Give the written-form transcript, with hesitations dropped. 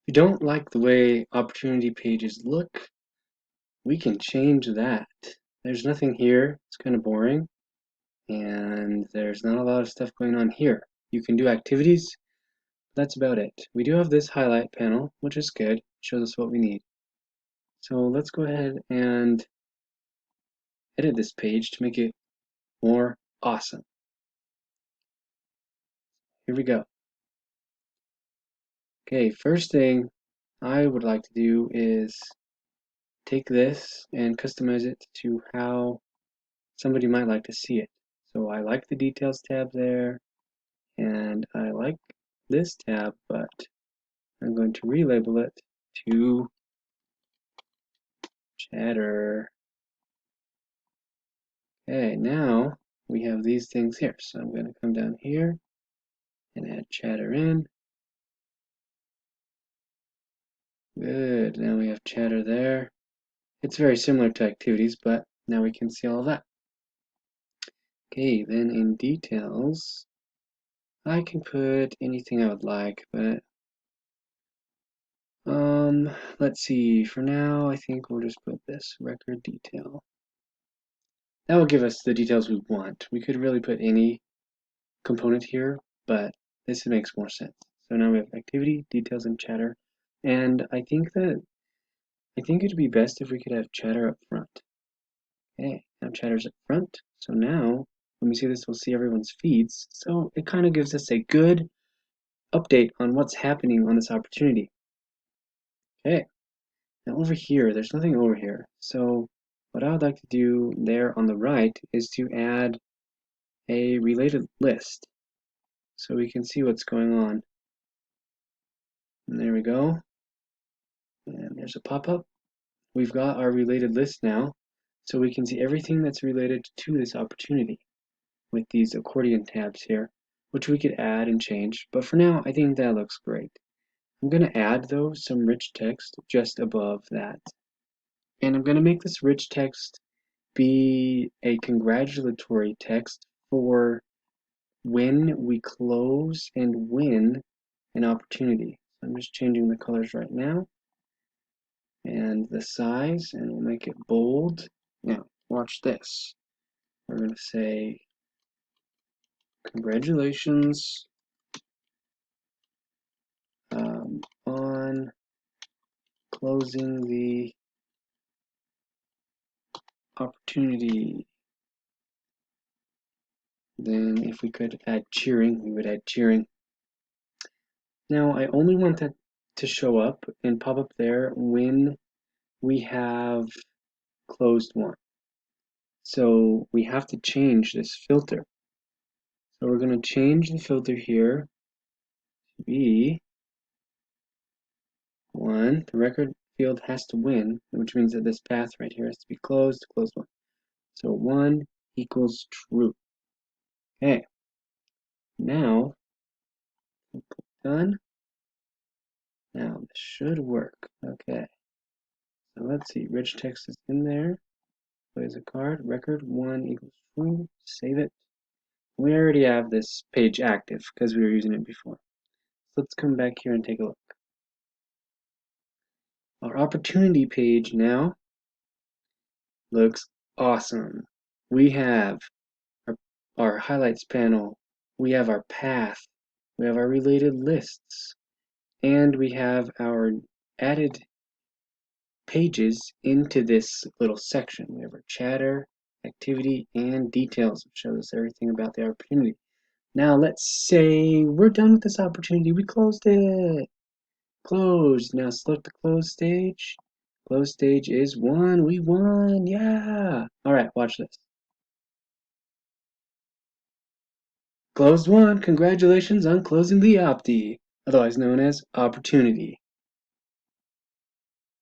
you don't like the way opportunity pages look, we can change that. There's nothing here, it's kind of boring, and there's not a lot of stuff going on here. You can do activities, that's about it. We do have this highlight panel, which is good, it shows us what we need. So let's go ahead and edit this page to make it more awesome. Here we go. Okay, first thing I would like to do is take this and customize it to how somebody might like to see it. So I like the details tab there, and I like this tab, but I'm going to relabel it to chatter. Okay, now we have these things here. So I'm going to come down here and add chatter in. Good, now we have chatter there. It's very similar to activities, but now we can see all of that. Okay, then in details, I can put anything I would like, but let's see, for now I think we'll just put this record detail. That will give us the details we want. We could really put any component here, but this makes more sense. So now we have activity, details, and chatter. And I think it'd be best if we could have chatter up front. Okay, now chatter's up front. So now when we see this, we'll see everyone's feeds. So it kind of gives us a good update on what's happening on this opportunity. Okay, now over here, there's nothing over here. So what I would like to do there on the right is to add a related list so we can see what's going on. And there we go. And there's a pop-up. We've got our related list now, so we can see everything that's related to this opportunity with these accordion tabs here, which we could add and change. But for now, I think that looks great. I'm going to add, though, some rich text just above that. And I'm going to make this rich text be a congratulatory text for when we close and win an opportunity. So I'm just changing the colors right now and the size, and we'll make it bold. Now, watch this. We're going to say, congratulations on closing the opportunity. Then if we could add cheering, we would add cheering. Now I only want that to show up and pop up there when we have closed one. So we have to change this filter. So we're going to change the filter here to be 1. The record field has to win, which means that this path right here has to be closed, closed one. So 1 equals true. Okay. Now, done. Now this should work. Okay. So let's see. Rich text is in there. Plays a card. Record 1 equals true. Save it. We already have this page active because we were using it before. So let's come back here and take a look. Our opportunity page now looks awesome. We have our highlights panel. We have our path. We have our related lists. And we have our added pages into this little section. We have our chatter, activity, and details, which shows us everything about the opportunity. Now let's say we're done with this opportunity. We closed it. Closed. Now select the close stage. Close stage is 1. We won. Yeah. All right, watch this. Closed 1. Congratulations on closing the opti, otherwise known as opportunity.